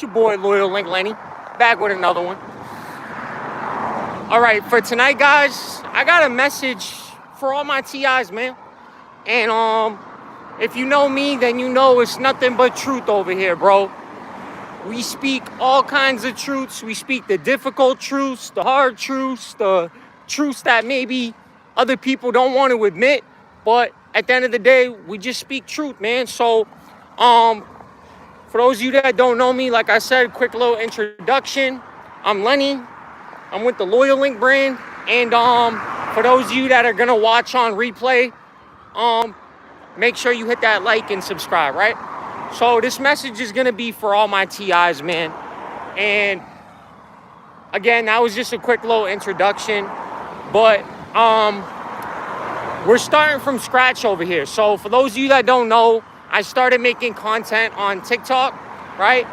your boy Loyal Link Lenny, back with another one. All right, for tonight, guys, I got a message for all my T.I's, man. And if you know me, then you know it's nothing but truth over here, bro. We speak all kinds of truths. We speak the difficult truths, the hard truths, the truths that maybe other people don't want to admit. But at the end of the day, we just speak truth, man. So, for those of you that don't know me, like I said, quick little introduction. I'm Lenny. I'm with the Loyal Link brand. And for those of you that are going to watch on replay, make sure you hit that like and subscribe, right? So this message is going to be for all my T.I's, man. And again, that was just a quick little introduction. But we're starting from scratch over here. So for those of you that don't know, I started making content on TikTok, right?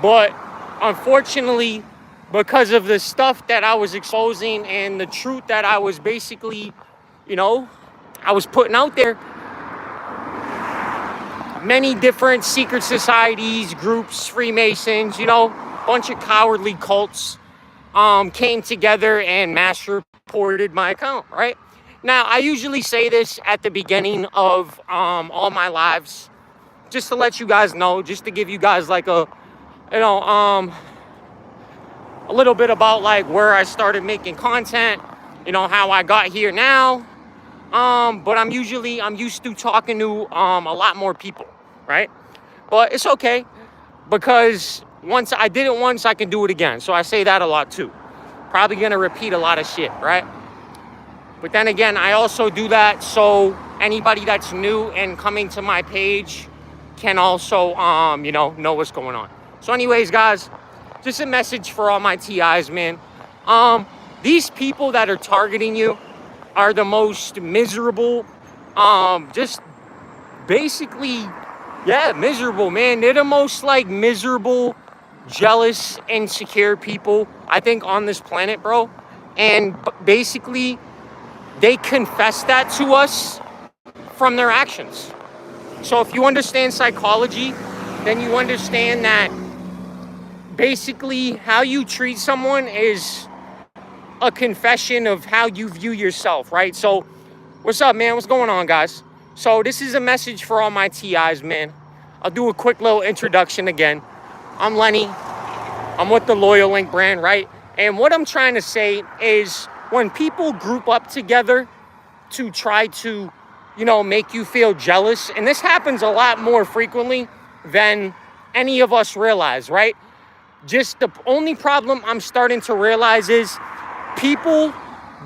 But unfortunately, because of the stuff that I was exposing and the truth that I was basically, I was putting out there, many different secret societies, groups, Freemasons, bunch of cowardly cults came together and mass reported my account, right? Now, I usually say this at the beginning of all my lives, just to let you guys know, just to give you guys like a little bit about like where I started making content, how I got here now. But I'm used to talking to a lot more people, right? But it's okay, because once I did it once, I can do it again. So I say that a lot too. Probably gonna repeat a lot of shit, right? But then again, I also do that so anybody that's new and coming to my page can also, know what's going on. So anyways, guys, just a message for all my T.I's, man. These people that are targeting you are the most miserable, just basically, miserable, man. They're the most like miserable, jealous, insecure people, I think, on this planet, bro. And basically, they confess that to us from their actions. So if you understand psychology, then you understand that basically how you treat someone is a confession of how you view yourself, right? So what's up, man? What's going on, guys? So this is a message for all my T.I's, man. I'll do a quick little introduction again. I'm Lenny. I'm with the Loyal Link brand, right? And what I'm trying to say is, when people group up together to try to, make you feel jealous, and this happens a lot more frequently than any of us realize, right? Just the only problem I'm starting to realize is people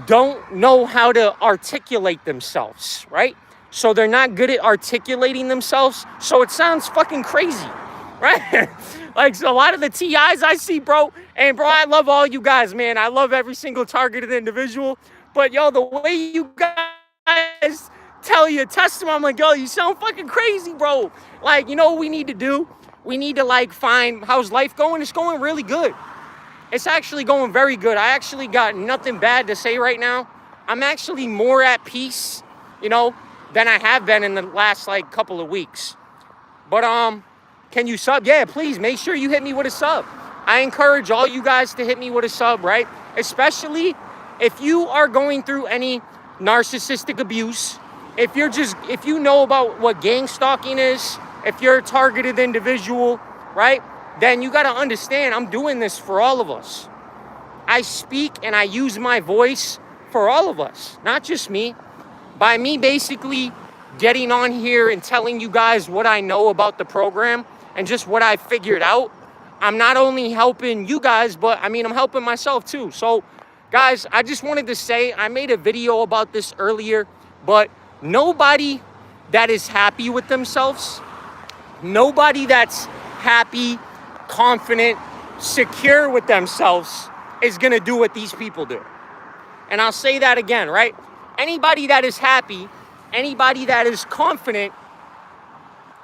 don't know how to articulate themselves, right? So they're not good at articulating themselves, so it sounds fucking crazy, right? Like, so a lot of the T.I's I see, bro, and bro, I love all you guys, man. I love every single targeted individual. But yo, the way you guys tell your testimony, I'm like, yo, you sound fucking crazy, bro. Like, you know what we need to do? We need to like find, how's life going? It's going really good. It's actually going very good. I actually got nothing bad to say right now. I'm actually more at peace, than I have been in the last like couple of weeks. But can you sub? Yeah, please make sure you hit me with a sub. I encourage all you guys to hit me with a sub, right? Especially if you are going through any narcissistic abuse, if you know about what gang stalking is, if you're a targeted individual, right? Then you got to understand, I'm doing this for all of us. I speak and I use my voice for all of us, not just me. By me basically getting on here and telling you guys what I know about the program and just what I figured out, I'm not only helping you guys, but I'm helping myself too. So guys, I just wanted to say, I made a video about this earlier, but nobody that is happy with themselves, nobody that's happy, confident, secure with themselves is going to do what these people do. And I'll say that again, right? Anybody that is happy, anybody that is confident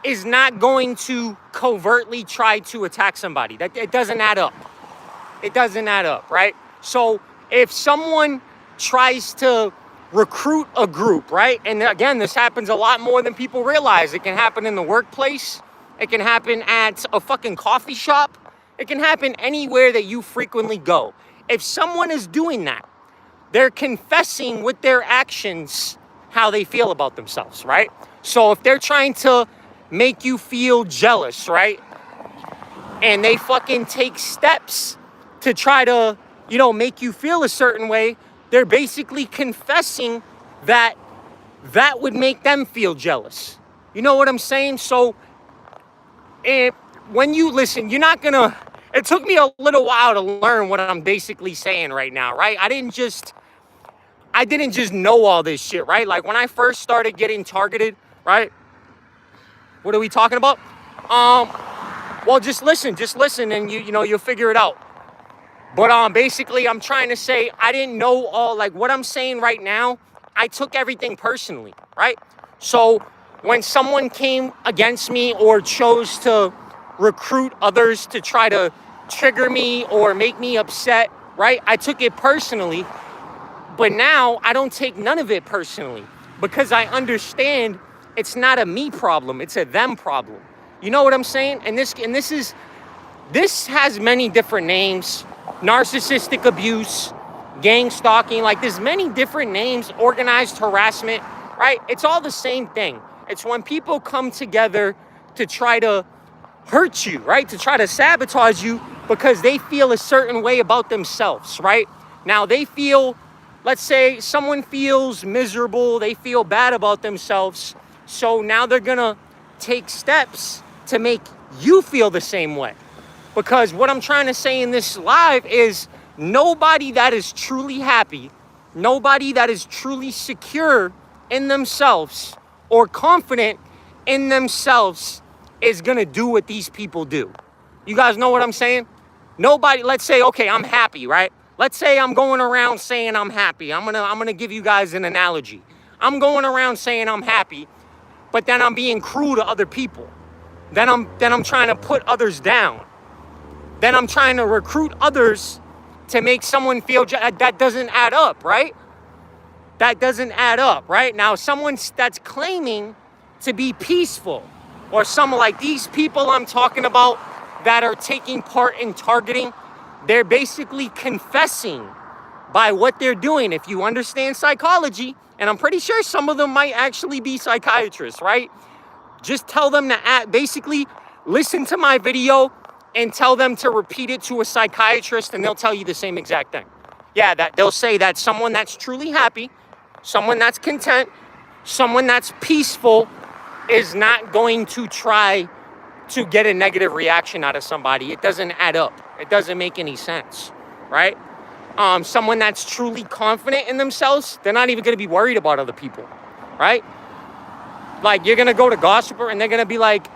is not going to covertly try to attack somebody. That it doesn't add up. It doesn't add up, right? So if someone tries to recruit a group, right? And again, this happens a lot more than people realize. It can happen in the workplace. It can happen at a fucking coffee shop. It can happen anywhere that you frequently go. If someone is doing that, they're confessing with their actions how they feel about themselves, right? So if they're trying to make you feel jealous, right? And they fucking take steps to try to, make you feel a certain way, they're basically confessing that that would make them feel jealous. You know what I'm saying? So when you listen, you're not gonna, it took me a little while to learn what I'm basically saying right now, right? I didn't just know all this shit, right? Like when I first started getting targeted, right? What are we talking about? Well, just listen and you'll figure it out. But basically I'm trying to say I didn't know all, like what I'm saying right now, I took everything personally, right? So when someone came against me or chose to recruit others to try to trigger me or make me upset, right? I took it personally. But now I don't take none of it personally because I understand it's not a me problem, it's a them problem. You know what I'm saying? And this has many different names. Narcissistic abuse, gang stalking, like there's many different names, organized harassment, right? It's all the same thing. It's when people come together to try to hurt you, right? To try to sabotage you because they feel a certain way about themselves, right? Now they feel, let's say someone feels miserable, they feel bad about themselves. So now they're gonna take steps to make you feel the same way. Because what I'm trying to say in this live is nobody that is truly happy, nobody that is truly secure in themselves or confident in themselves is gonna do what these people do. You guys know what I'm saying? Nobody, let's say, okay, I'm happy, right? Let's say I'm going around saying I'm happy. I'm gonna give you guys an analogy. I'm going around saying I'm happy, but then I'm being cruel to other people. Then I'm trying to put others down. Then I'm trying to recruit others to make someone feel that doesn't add up, right? That doesn't add up, right? Now, someone that's claiming to be peaceful, or some like these people I'm talking about that are taking part in targeting, they're basically confessing by what they're doing. If you understand psychology, and I'm pretty sure some of them might actually be psychiatrists, right? Just tell them to basically listen to my video and tell them to repeat it to a psychiatrist and they'll tell you the same exact thing. Yeah, that they'll say that someone that's truly happy, someone that's content, someone that's peaceful is not going to try to get a negative reaction out of somebody. It doesn't add up. It doesn't make any sense, right? Someone that's truly confident in themselves, they're not even going to be worried about other people, right? Like you're going to go to Gossiper and they're going to be like,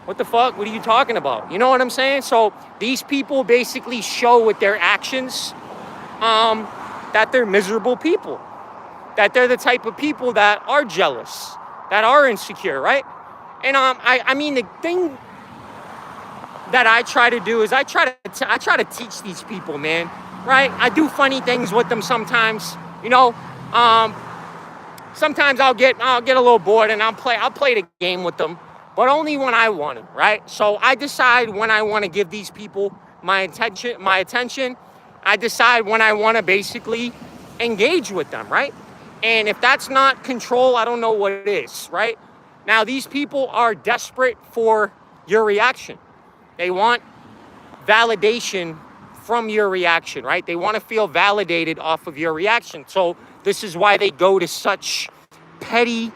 what the fuck? What are you talking about? You know what I'm saying? So these people basically show with their actions that they're miserable people, that they're the type of people that are jealous, that are insecure, right? And I mean, the thing that I try to do is I try to teach these people, man, right? I do funny things with them sometimes, you know. Sometimes I'll get a little bored and I'll play the game with them, but only when I want to, right? So I decide when I want to give these people my attention. I decide when I want to basically engage with them, right? And if that's not control, I don't know what it is, right? Now, these people are desperate for your reaction. They want validation from your reaction, right? They want to feel validated off of your reaction. So this is why they go to such petty,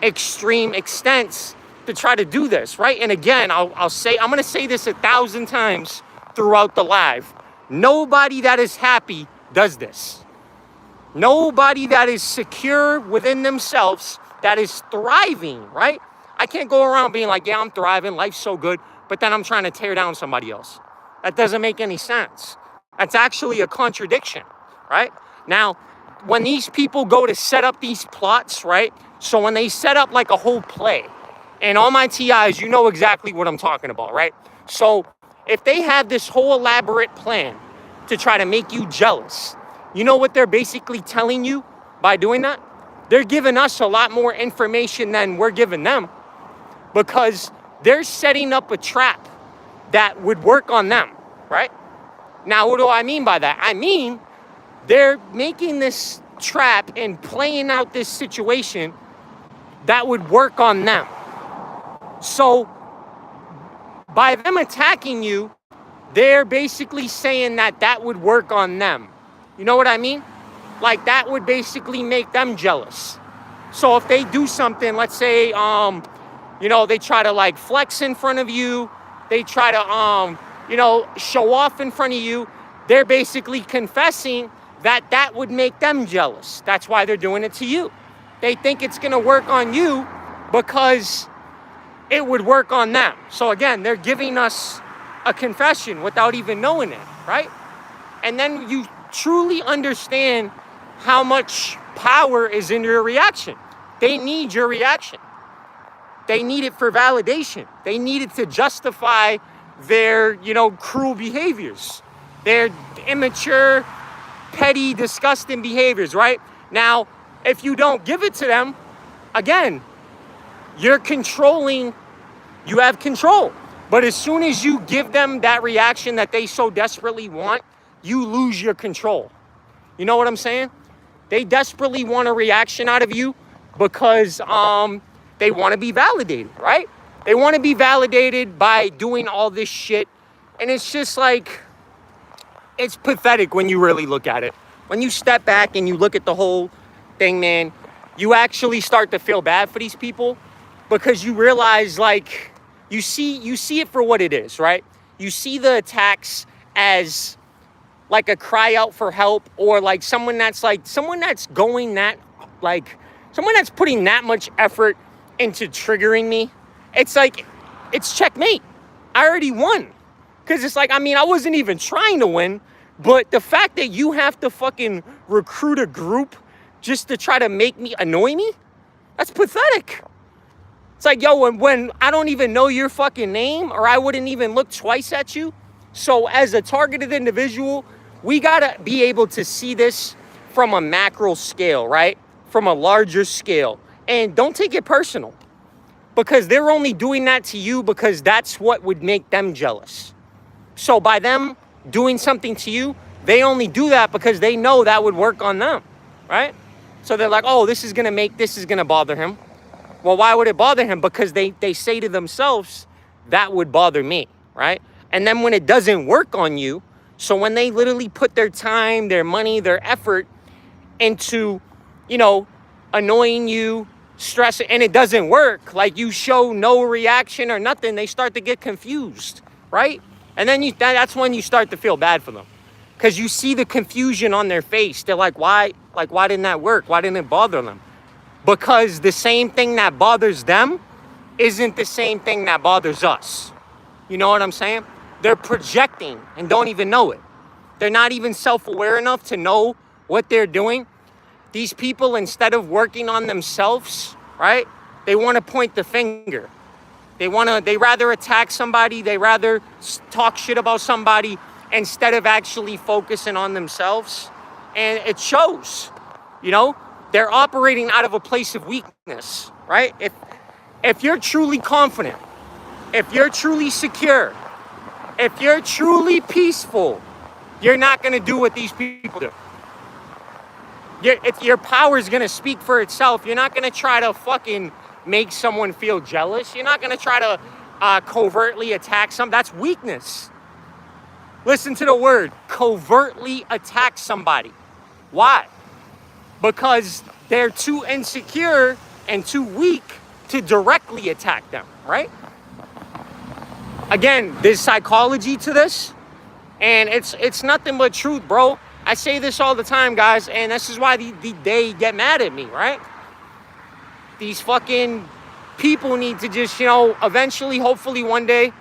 extreme extents to try to do this, right? And again, I'm going to say this 1,000 times throughout the live. Nobody that is happy does this. Nobody that is secure within themselves, that is thriving, right? I can't go around being like, yeah, I'm thriving, life's so good, but then I'm trying to tear down somebody else. That doesn't make any sense. That's actually a contradiction, right? Now, when these people go to set up these plots, right? So when they set up like a whole play, and all my T.I's, you know exactly what I'm talking about, right? So if they have this whole elaborate plan to try to make you jealous, you know what they're basically telling you by doing that? They're giving us a lot more information than we're giving them, because they're setting up a trap that would work on them. right? Now, what do I mean by that? I mean, they're making this trap and playing out this situation that would work on them. So by them attacking you, they're basically saying that that would work on them. You know what I mean? Like, that would basically make them jealous. So if they do something, let's say, they try to like flex in front of you, they try to, show off in front of you, they're basically confessing that that would make them jealous. That's why they're doing it to you. They think it's going to work on you because it would work on them. So again, they're giving us a confession without even knowing it, right? And then you truly understand how much power is in your reaction. They need your reaction. They need it for validation. They need it to justify their, cruel behaviors, their immature, petty, disgusting behaviors, right? Now, if you don't give it to them, again, you're controlling, you have control. But as soon as you give them that reaction that they so desperately want, you lose your control. You know what I'm saying? They desperately want a reaction out of you because they want to be validated, right? They want to be validated by doing all this shit. And it's just like, it's pathetic when you really look at it. When you step back and you look at the whole thing, man, you actually start to feel bad for these people because you realize, like, you see it for what it is, right? You see the attacks as like a cry out for help, or like someone that's going that, like, someone that's putting that much effort into triggering me. It's like, it's checkmate. I already won. Because it's like, I wasn't even trying to win, but the fact that you have to fucking recruit a group just to try to make me annoy me, that's pathetic. It's like, yo, when I don't even know your fucking name, or I wouldn't even look twice at you. So as a targeted individual, we gotta be able to see this from a macro scale, right? From a larger scale. And don't take it personal, because they're only doing that to you because that's what would make them jealous. So by them doing something to you, they only do that because they know that would work on them, right? So they're like, oh, this is gonna bother him. Well, why would it bother him? Because they say to themselves, that would bother me, right? And then when it doesn't work on you, so when they literally put their time, their money, their effort into, annoying you, stress, and it doesn't work, like you show no reaction or nothing, they start to get confused, right? And then that's when you start to feel bad for them, because you see the confusion on their face. They're like, why didn't that work? Why didn't it bother them? Because the same thing that bothers them isn't the same thing that bothers us. You know what I'm saying? They're projecting and don't even know it. They're not even self-aware enough to know what they're doing. These people, instead of working on themselves, right? They want to point the finger. They rather attack somebody. They rather talk shit about somebody instead of actually focusing on themselves. And it shows, they're operating out of a place of weakness, right? If you're truly confident, if you're truly secure, if you're truly peaceful, you're not going to do what these people do. Your power is going to speak for itself. You're not going to try to fucking make someone feel jealous. You're not going to try to covertly attack some. That's weakness. Listen to the word, covertly attack somebody. Why? Because they're too insecure and too weak to directly attack them, right? Again, there's psychology to this, and it's nothing but truth, bro. I say this all the time, guys, and this is why they get mad at me, right? These fucking people need to just, eventually, hopefully one day,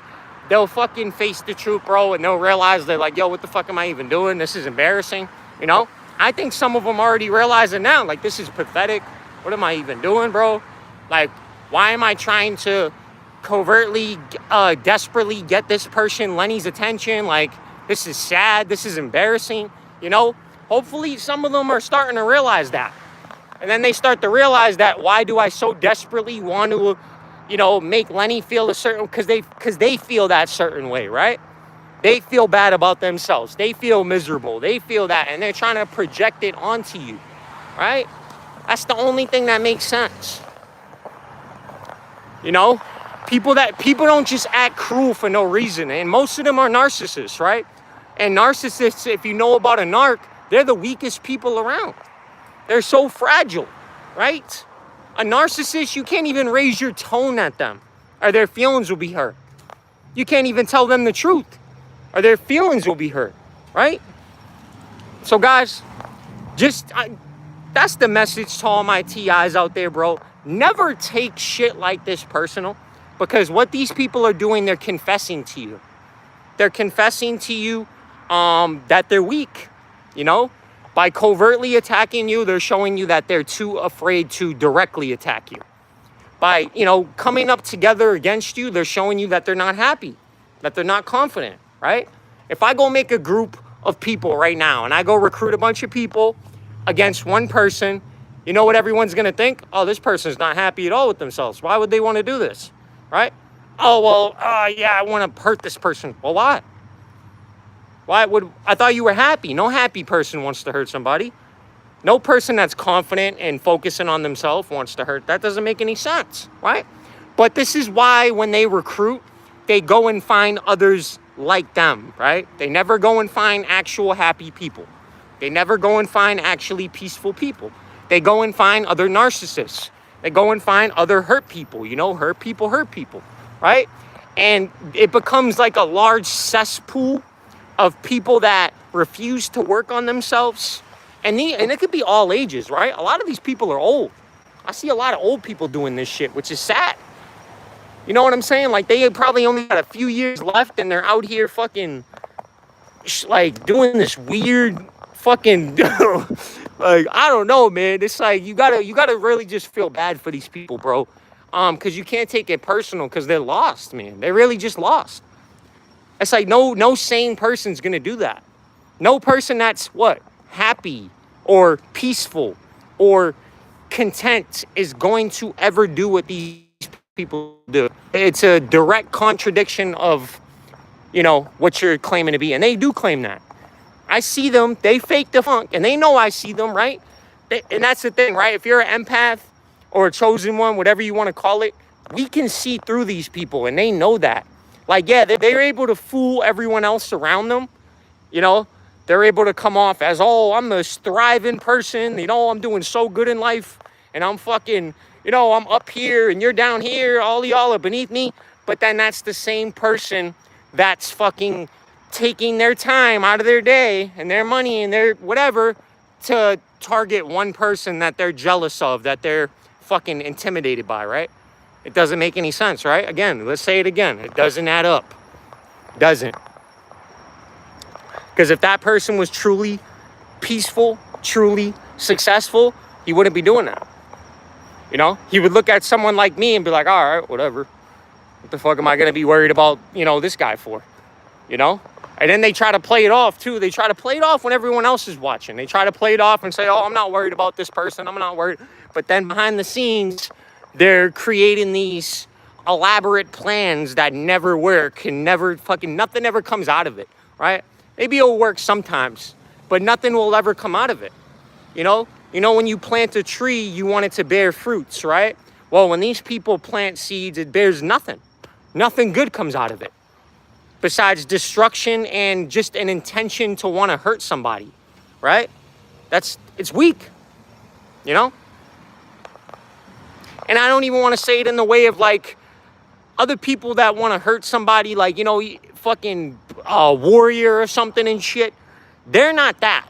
they'll fucking face the truth, bro, and they'll realize they're like, yo, what the fuck am I even doing? This is embarrassing, I think some of them already realize it now. Like, this is pathetic. What am I even doing, bro? Like, why am I trying to covertly, desperately get this person, Lenny's attention? Like, this is sad. This is embarrassing. Hopefully some of them are starting to realize that. And then they start to realize that, why do I so desperately want to, make Lenny feel a certain, because they feel that certain way, right? They feel bad about themselves. They feel miserable. They feel that, and they're trying to project it onto you, right? That's the only thing that makes sense. You know, people don't just act cruel for no reason, and most of them are narcissists, right? And narcissists, if you know about a narc, they're the weakest people around. They're so fragile, right? A narcissist, you can't even raise your tone at them, or their feelings will be hurt. You can't even tell them the truth, or their feelings will be hurt, right? So guys, that's the message to all my T.I's out there, bro. Never take shit like this personal, because what these people are doing, they're confessing to you. They're confessing to you that they're weak, you know? By covertly attacking you, they're showing you that they're too afraid to directly attack you. By, you know, coming up together against you, they're showing you that they're not happy, that they're not confident, right? If I go make a group of people right now and I go recruit a bunch of people against one person, you know what everyone's going to think? Oh, this person's not happy at all with themselves. Why would they want to do this, right? Oh, well, yeah, I want to hurt this person. Well, why? I thought you were happy. No happy person wants to hurt somebody. No person that's confident and focusing on themselves wants to hurt. That doesn't make any sense, right? But this is why when they recruit, they go and find others like them, right? They never go and find actual happy people. They never go and find actually peaceful people. They go and find other narcissists. They go and find other hurt people. You know, hurt people, right? And it becomes like a large cesspool of people that refuse to work on themselves. And it could be all ages, right? A lot of these people are old. I see a lot of old people doing this shit, which is sad. You know what I'm saying? Like, they probably only got a few years left, and they're out here fucking, like, doing this weird fucking, like, I don't know, man. It's like, you gotta really just feel bad for these people, bro. Because you can't take it personal, because they're lost, man. They're really just lost. It's like, no sane person's gonna do that. No person that's, happy or peaceful or content is going to ever do what these people do. It's a direct contradiction of, you know, what you're claiming to be. And they do claim that. I see them. They fake the funk. And they know I see them, right? And that's the thing, right? If you're an empath or a chosen one, whatever you want to call it, we can see through these people. And they know that. Like, yeah, they're able to fool everyone else around them, you know? They're able to come off as, oh, I'm this thriving person. You know, I'm doing so good in life. And I'm fucking, you know, I'm up here and you're down here. All y'all are beneath me. But then that's the same person that's fucking taking their time out of their day and their money and their whatever to target one person that they're jealous of, that they're fucking intimidated by, right? It doesn't make any sense, right? Again, let's say it again. It doesn't add up. It doesn't. Because if that person was truly peaceful, truly successful, he wouldn't be doing that. You know, he would look at someone like me and be like, all right, whatever. What the fuck am I going to be worried about, you know, this guy for? You know? And then they try to play it off, too. They try to play it off when everyone else is watching. They try to play it off and say, oh, I'm not worried about this person. I'm not worried. But then behind the scenes, they're creating these elaborate plans that never work and nothing ever comes out of it, right? Maybe it'll work sometimes, but nothing will ever come out of it. You know, when you plant a tree, you want it to bear fruits, right? Well, when these people plant seeds, it bears nothing. Nothing good comes out of it besides destruction and just an intention to want to hurt somebody, right? It's weak, you know? And I don't even want to say it in the way of like other people that want to hurt somebody, like, you know, fucking warrior or something and shit. They're not that.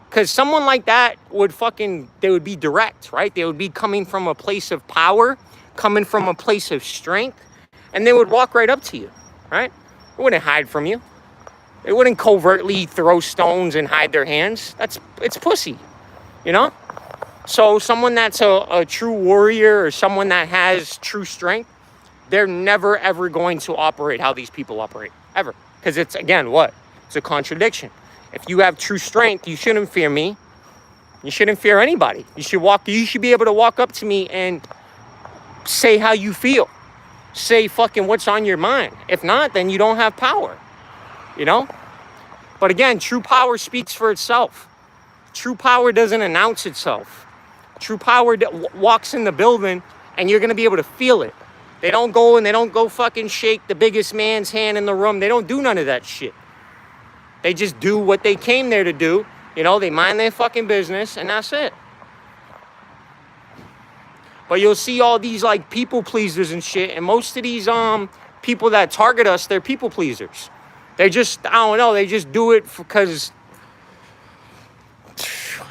Because someone like that they would be direct, right? They would be coming from a place of power, coming from a place of strength, and they would walk right up to you, right? They wouldn't hide from you. They wouldn't covertly throw stones and hide their hands. It's pussy, you know? So someone that's a true warrior or someone that has true strength, they're never, ever going to operate how these people operate, ever. Because it's, again, what? It's a contradiction. If you have true strength, you shouldn't fear me. You shouldn't fear anybody. You should be able to walk up to me and say how you feel. Say fucking what's on your mind. If not, then you don't have power. you know? But again, true power speaks for itself. True power doesn't announce itself. True power walks in the building and you're going to be able to feel it. They don't go fucking shake the biggest man's hand in the room. They don't do none of that shit. They just do what they came there to do. You know, they mind their fucking business and that's it. But you'll see all these like people pleasers and shit. And most of these people that target us, they're people pleasers. They just, I don't know, they just do it because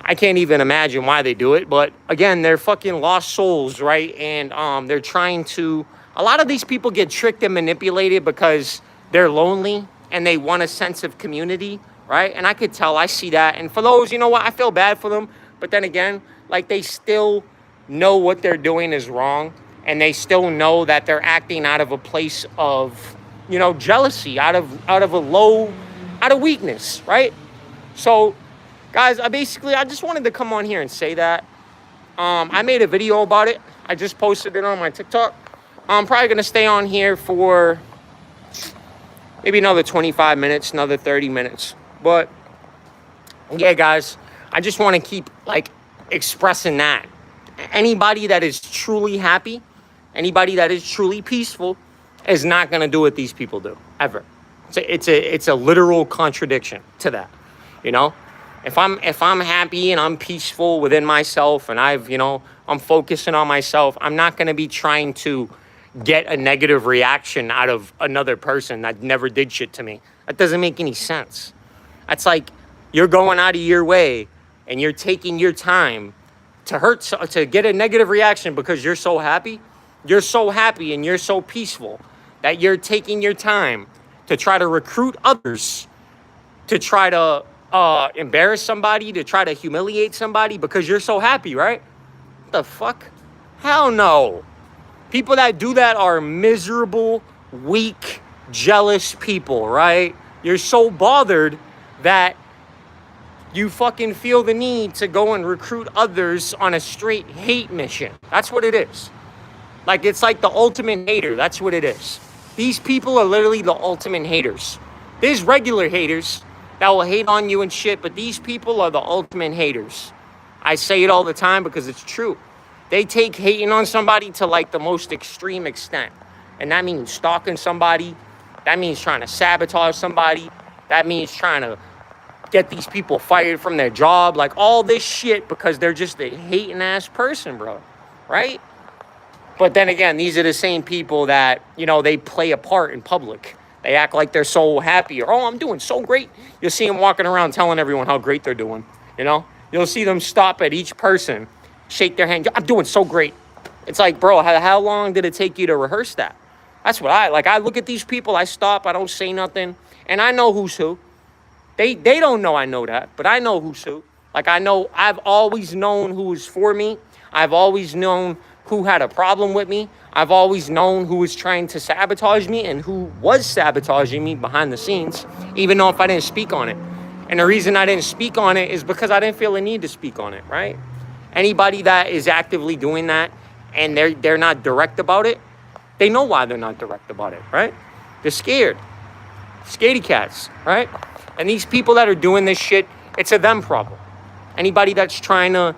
I can't even imagine why they do it. But again, they're fucking lost souls, right? And they're trying to, a lot of these people get tricked and manipulated because they're lonely and they want a sense of community, right? And I could tell, I see that. And for those, you know what, I feel bad for them. But then again, like they still know what they're doing is wrong. And they still know that they're acting out of a place of, you know, jealousy, out of weakness, right? So, guys, I just wanted to come on here and say that. I made a video about it. I just posted it on my TikTok. I'm probably going to stay on here for maybe another 25 minutes, another 30 minutes. But, yeah, guys, I just want to keep, like, expressing that. Anybody that is truly happy, anybody that is truly peaceful is not going to do what these people do, ever. It's a literal contradiction to that, you know? If I'm happy and I'm peaceful within myself and I'm focusing on myself, I'm not going to be trying to get a negative reaction out of another person that never did shit to me. That doesn't make any sense. That's like you're going out of your way and you're taking your time to get a negative reaction because you're so happy. You're so happy and you're so peaceful that you're taking your time to try to recruit others, to try to embarrass somebody, to try to humiliate somebody because you're so happy, right? What the fuck? Hell no. People that do that are miserable, weak, jealous people, right? You're so bothered that you fucking feel the need to go and recruit others on a straight hate mission. That's what it is. Like, it's like the ultimate hater. That's what it is. These people are literally the ultimate haters. There's regular haters that will hate on you and shit, but these people are the ultimate haters. I say it all the time because it's true. They take hating on somebody to like the most extreme extent. And that means stalking somebody. That means trying to sabotage somebody. That means trying to get these people fired from their job. Like all this shit because they're just a hating ass person, bro. Right? But then again, these are the same people that, you know, they play a part in public. They act like they're so happy or, oh, I'm doing so great. You'll see them walking around telling everyone how great they're doing, you know? You'll see them stop at each person, shake their hand. I'm doing so great. It's like, bro, how long did it take you to rehearse that? That's what I look at these people, I stop, I don't say nothing, and I know who's who. They don't know I know that, but I know who's who. Like, I've always known who was for me. I've always known who had a problem with me. I've always known who was trying to sabotage me and who was sabotaging me behind the scenes, even though if I didn't speak on it. And the reason I didn't speak on it is because I didn't feel a need to speak on it, right? Anybody that is actively doing that and they're not direct about it, they know why they're not direct about it, right? They're scared. Scaredy cats, right? And these people that are doing this shit, it's a them problem. Anybody that's trying to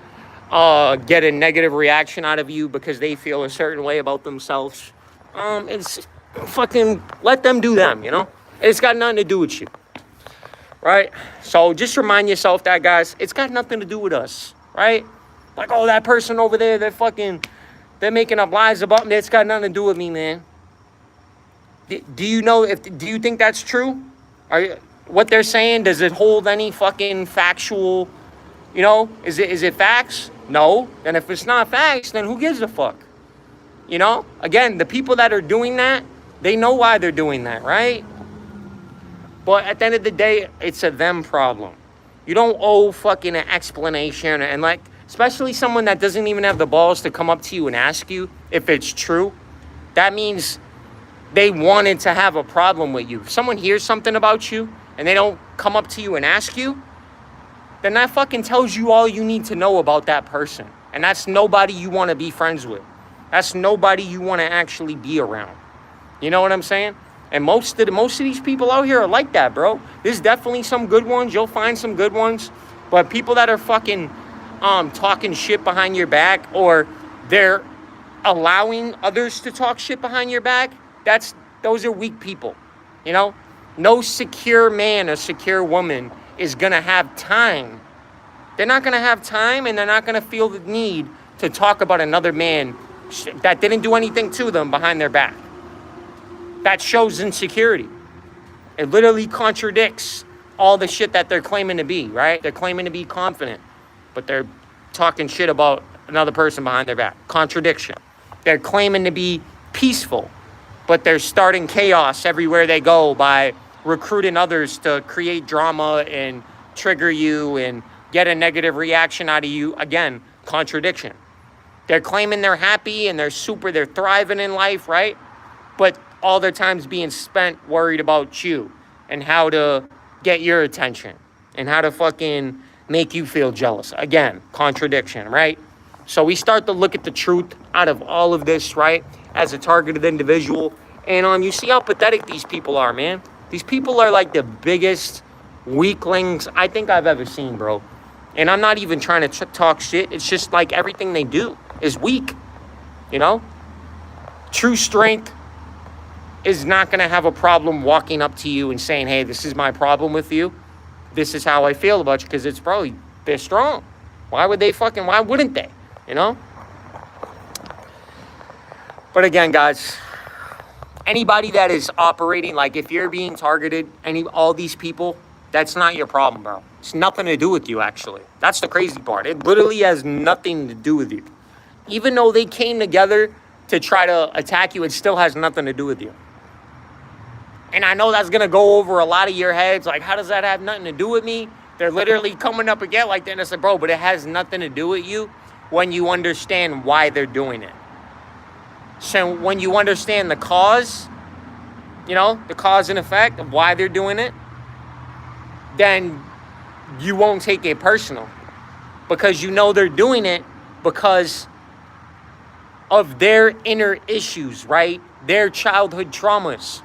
get a negative reaction out of you because they feel a certain way about themselves, it's fucking let them do them, you know? It's got nothing to do with you, right? So just remind yourself that, guys, it's got nothing to do with us, right? Like, oh, that person over there, they're making up lies about me. It's got nothing to do with me, man. Do you think that's true? What they're saying, does it hold any fucking factual, you know, is it facts? No. And if it's not facts, then who gives a fuck? You know, again, the people that are doing that, they know why they're doing that, right? But at the end of the day, it's a them problem. You don't owe fucking an explanation. And like, especially someone that doesn't even have the balls to come up to you and ask you if it's true. That means they wanted to have a problem with you. If someone hears something about you and they don't come up to you and ask you, then that fucking tells you all you need to know about that person. And that's nobody you want to be friends with. That's nobody you want to actually be around. You know what I'm saying? And most of these people out here are like that, bro. There's definitely some good ones. You'll find some good ones. But people that are fucking talking shit behind your back, or they're allowing others to talk shit behind your back, those are weak people. You know? No secure man or secure woman is going to have time. They're not going to have time, and they're not going to feel the need to talk about another man that didn't do anything to them behind their back. That shows insecurity. It literally contradicts all the shit that they're claiming to be, right? They're claiming to be confident, but they're talking shit about another person behind their back. Contradiction. They're claiming to be peaceful, but they're starting chaos everywhere they go by recruiting others to create drama and trigger you and get a negative reaction out of you. Again, contradiction. They're claiming they're happy and they're thriving in life, right? But all their time's being spent worried about you and how to get your attention and how to fucking make you feel jealous. Again, contradiction, right? So we start to look at the truth out of all of this, right? As a targeted individual. And you see how pathetic these people are, man. These people are like the biggest weaklings I think I've ever seen, bro. And I'm not even trying to talk shit. It's just like everything they do is weak, you know? True strength is not going to have a problem walking up to you and saying, hey, this is my problem with you. This is how I feel about you, because it's probably, they're strong. Why wouldn't they, you know? But again, guys, anybody that is operating, like if you're being targeted, all these people, that's not your problem, bro. It's nothing to do with you, actually. That's the crazy part. It literally has nothing to do with you. Even though they came together to try to attack you, it still has nothing to do with you. And I know that's going to go over a lot of your heads. Like, how does that have nothing to do with me? They're literally coming up again like that. And I said, bro, but it has nothing to do with you when you understand why they're doing it. So when you understand the cause, you know, the cause and effect of why they're doing it, then you won't take it personal, because you know they're doing it because of their inner issues, right? Their childhood traumas,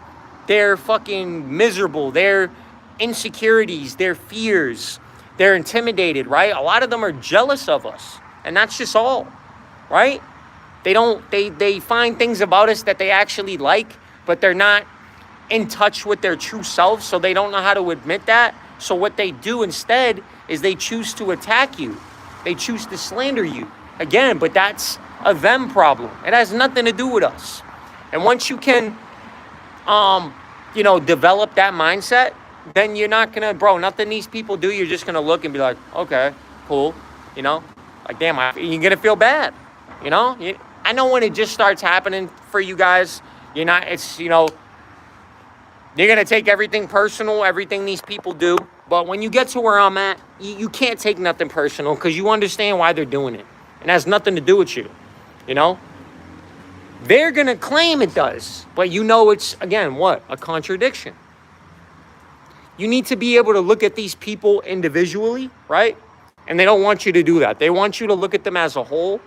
their fucking miserable, their insecurities, their fears, they're intimidated, right? A lot of them are jealous of us, and that's just all, right? They find things about us that they actually like, but they're not in touch with their true selves, so they don't know how to admit that. So what they do instead is they choose to attack you. They choose to slander you. Again, but that's a them problem. It has nothing to do with us. And once you can, develop that mindset, then you're not going to, bro, nothing these people do, you're just going to look and be like, okay, cool, you know? Like, damn, you're going to feel bad, you know? I know when it just starts happening for you guys, you're going to take everything personal, everything these people do. But when you get to where I'm at, you can't take nothing personal, because you understand why they're doing it. It has nothing to do with you, you know? They're going to claim it does, but you know it's, again, what? A contradiction. You need to be able to look at these people individually, right? And they don't want you to do that. They want you to look at them as a whole.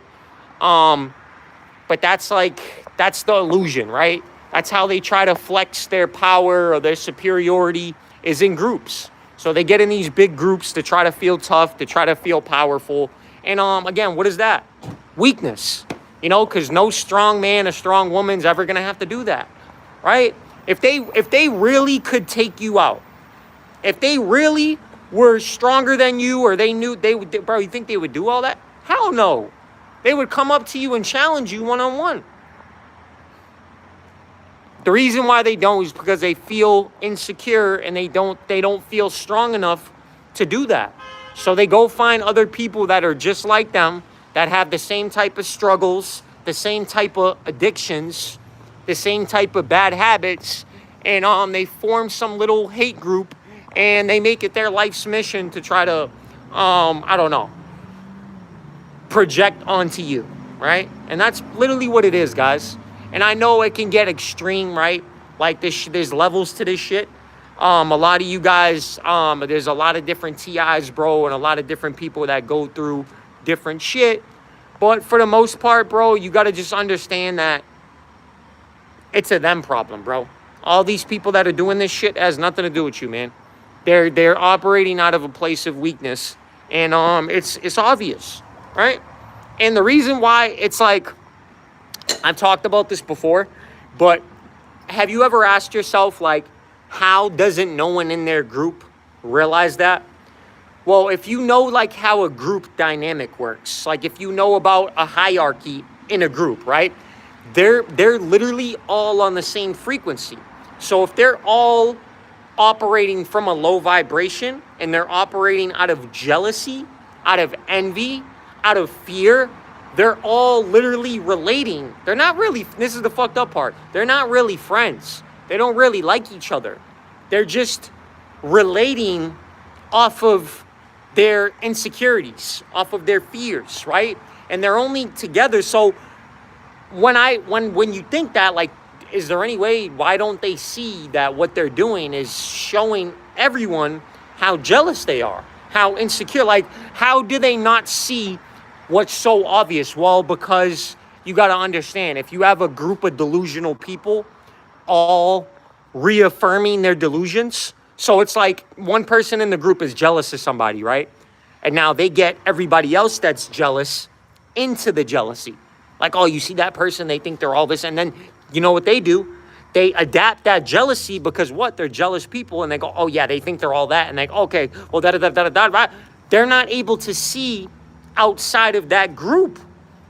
But that's the illusion, right? That's how they try to flex their power or their superiority, is in groups. So they get in these big groups to try to feel tough, to try to feel powerful. And again, what is that? Weakness. You know, because no strong man or strong woman's ever going to have to do that, right? If they really could take you out, if they really were stronger than you, or they knew bro, you think they would do all that? Hell no. They would come up to you and challenge you one-on-one. The reason why they don't is because they feel insecure and they don't feel strong enough to do that. So they go find other people that are just like them, that have the same type of struggles, the same type of addictions, the same type of bad habits, and they form some little hate group, and they make it their life's mission to try to, project onto you, right? And that's literally what it is, guys. And I know it can get extreme, right? Like there's levels to this shit. A lot of you guys, there's a lot of different T.I's, bro, and a lot of different people that go through different shit. But for the most part, bro, you got to just understand that it's a them problem, bro. All these people that are doing this shit has nothing to do with you, man. They're operating out of a place of weakness, and it's obvious, right? And the reason why it's like, I've talked about this before, but have you ever asked yourself, like, how doesn't no one in their group realize that? Well, if you know, like, how a group dynamic works, like if you know about a hierarchy in a group, right? They're literally all on the same frequency. So if they're all operating from a low vibration and they're operating out of jealousy, out of envy, out of fear, they're all literally relating. They're not really, this is the fucked up part, they're not really friends. They don't really like each other. They're just relating off of their insecurities, off of their fears, right? And they're only together. So when you think that, like, is there any way, why don't they see that what they're doing is showing everyone how jealous they are, how insecure? Like, how do they not see what's so obvious? Well, because you got to understand, if you have a group of delusional people all reaffirming their delusions, so it's like one person in the group is jealous of somebody, right? And now they get everybody else that's jealous into the jealousy. Like, oh, you see that person, they think they're all this. And then you know what they do? They adapt that jealousy because what? They're jealous people, and they go, oh yeah, they think they're all that. And they go, okay, well, da-da-da-da-da-da. They're not able to see outside of that group.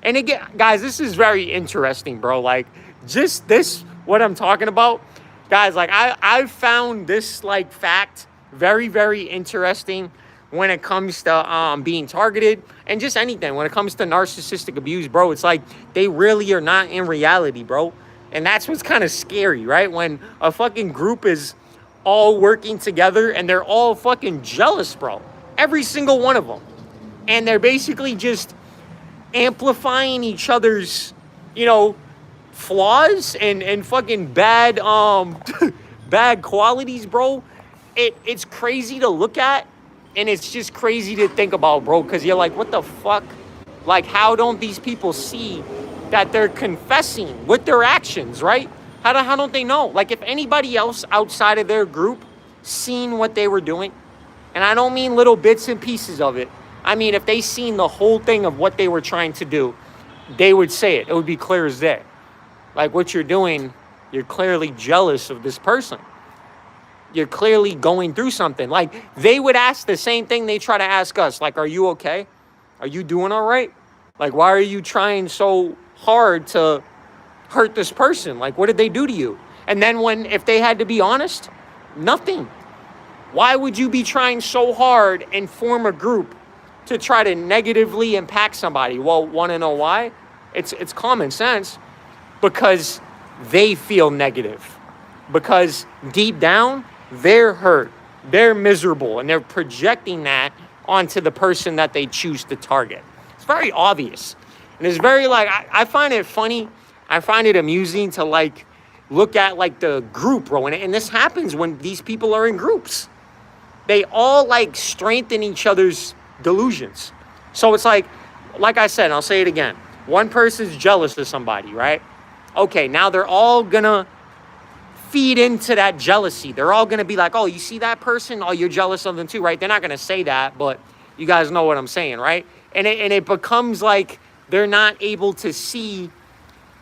And again, guys, this is very interesting, bro. Like, just this, what I'm talking about, guys, like, I've found this, like, fact very, very interesting when it comes to being targeted and just anything. When it comes to narcissistic abuse, bro, it's like they really are not in reality, bro. And that's what's kind of scary, right? When a fucking group is all working together and they're all fucking jealous, bro. Every single one of them. And they're basically just amplifying each other's, you know, flaws and fucking bad bad qualities, bro. It's crazy to look at, and it's just crazy to think about, bro, because you're like, what the fuck? Like, how don't these people see that they're confessing with their actions, right? How don't they know? Like, if anybody else outside of their group seen what they were doing, and I don't mean little bits and pieces of it, I mean, if they seen the whole thing of what they were trying to do, they would say it. It would be clear as day. Like, what you're doing, you're clearly jealous of this person. You're clearly going through something. Like, they would ask the same thing they try to ask us. Like, are you okay? Are you doing all right? Like, why are you trying so hard to hurt this person? Like, what did they do to you? And then if they had to be honest, nothing. Why would you be trying so hard and form a group to try to negatively impact somebody? Well, want to know why? It's common sense. Because they feel negative. Because deep down, they're hurt. They're miserable. And they're projecting that onto the person that they choose to target. It's very obvious. And it's very, like, I find it funny. I find it amusing to, like, look at, like, the group, bro. And this happens when these people are in groups. They all, like, strengthen each other's delusions. So it's like I said, I'll say it again. One person's jealous of somebody, right? Okay, now they're all gonna feed into that jealousy. They're all gonna be like, oh, you see that person? Oh, you're jealous of them too, right? They're not gonna say that, but you guys know what I'm saying, right? And it becomes like they're not able to see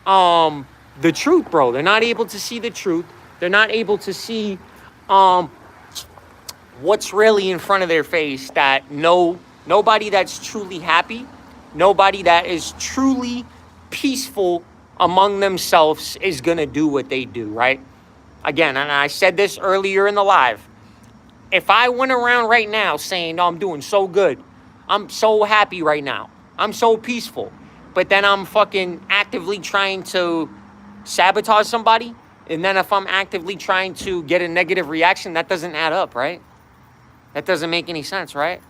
the truth, bro. They're not able to see the truth. They're not able to see what's really in front of their face, that nobody that's truly happy, nobody that is truly peaceful among themselves is going to do what they do, right? Again, and I said this earlier in the live. If I went around right now saying, no, I'm doing so good, I'm so happy right now, I'm so peaceful, but then I'm fucking actively trying to sabotage somebody, and then if I'm actively trying to get a negative reaction, that doesn't add up, right? That doesn't make any sense, right?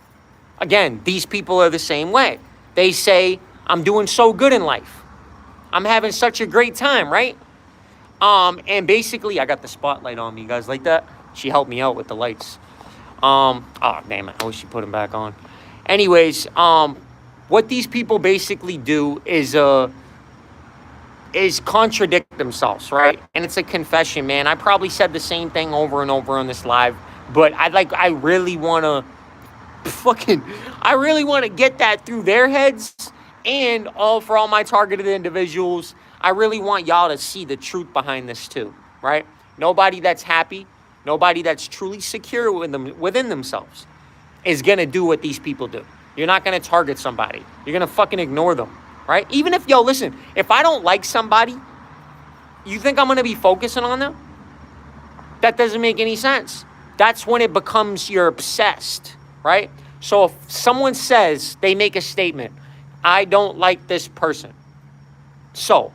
Again, these people are the same way. They say, I'm doing so good in life. I'm having such a great time, right? And basically, I got the spotlight on me. You guys like that? She helped me out with the lights. Oh, damn it. I wish she put them back on. Anyways, what these people basically do is contradict themselves, right? And it's a confession, man. I probably said the same thing over and over on this live, but I really want to get that through their heads, and for all my targeted individuals, I really want y'all to see the truth behind this too, right? Nobody that's happy, nobody that's truly secure within themselves is going to do what these people do. You're not going to target somebody. You're going to fucking ignore them, right? Even if, listen, if I don't like somebody, you think I'm going to be focusing on them? That doesn't make any sense. That's when it becomes you're obsessed, right? So if someone says, they make a statement, I don't like this person. So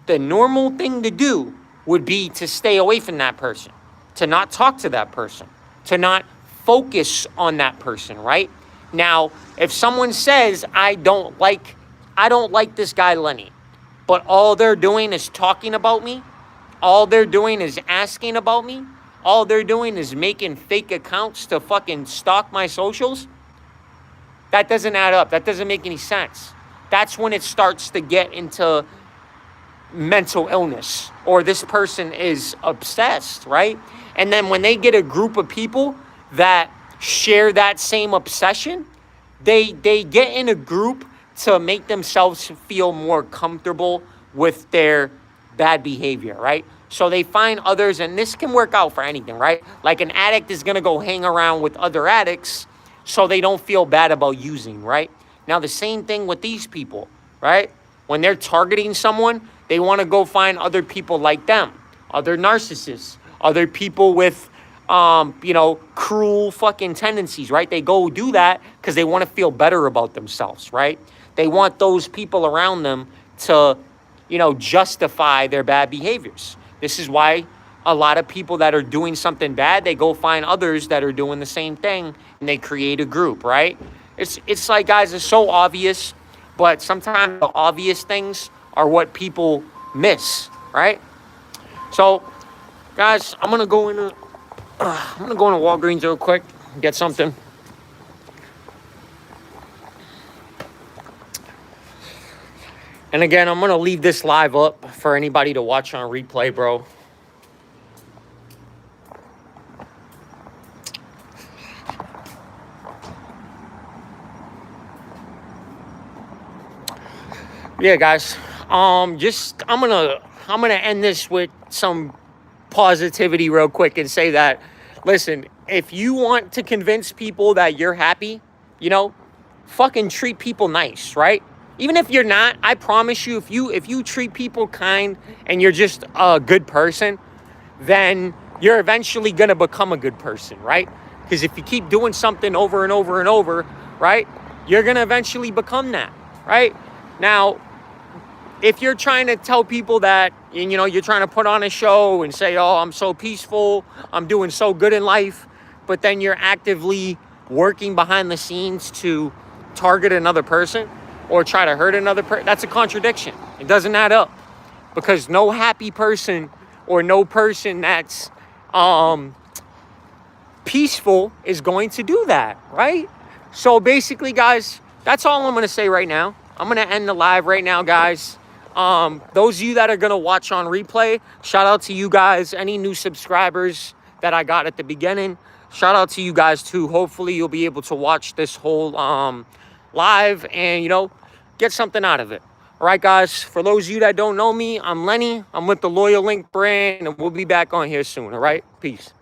the normal thing to do would be to stay away from that person, to not talk to that person, to not focus on that person, right? Now, if someone says, I don't like this guy, Lenny, but all they're doing is talking about me, all they're doing is asking about me, all they're doing is making fake accounts to fucking stalk my socials, that doesn't add up. That doesn't make any sense. That's when it starts to get into mental illness, or this person is obsessed, right? And then when they get a group of people that share that same obsession, they get in a group to make themselves feel more comfortable with their bad behavior, right? So they find others, and this can work out for anything, right? Like an addict is going to go hang around with other addicts so they don't feel bad about using, right? Now, the same thing with these people, right? When they're targeting someone, they want to go find other people like them, other narcissists, other people with, cruel fucking tendencies, right? They go do that because they want to feel better about themselves, right? They want those people around them to, justify their bad behaviors. This is why a lot of people that are doing something bad, they go find others that are doing the same thing, and they create a group, right? It's like, guys, it's so obvious, but sometimes the obvious things are what people miss, right? So, guys, I'm gonna go into Walgreens real quick, get something. And again, I'm gonna leave this live up for anybody to watch on replay, bro. Yeah, guys. I'm gonna end this with some positivity real quick and say that, listen, if you want to convince people that you're happy, fucking treat people nice, right? Even if you're not, I promise you, if you treat people kind and you're just a good person, then you're eventually gonna become a good person, right? Because if you keep doing something over and over and over, right, you're gonna eventually become that, right? Now, if you're trying to tell people that, you're trying to put on a show and say, oh, I'm so peaceful, I'm doing so good in life, but then you're actively working behind the scenes to target another person or try to hurt another person, that's a contradiction. It doesn't add up, because no happy person or no person that's peaceful is going to do that, right? So basically, guys, that's all I'm going to say right now. I'm going to end the live right now, guys. Those of you that are going to watch on replay, shout out to you guys. Any new subscribers that I got at the beginning, shout out to you guys too. Hopefully you'll be able to watch this whole live and, get something out of it. All right, guys, for those of you that don't know me, I'm Lenny. I'm with the Loyal Link brand, and we'll be back on here soon. All right, peace.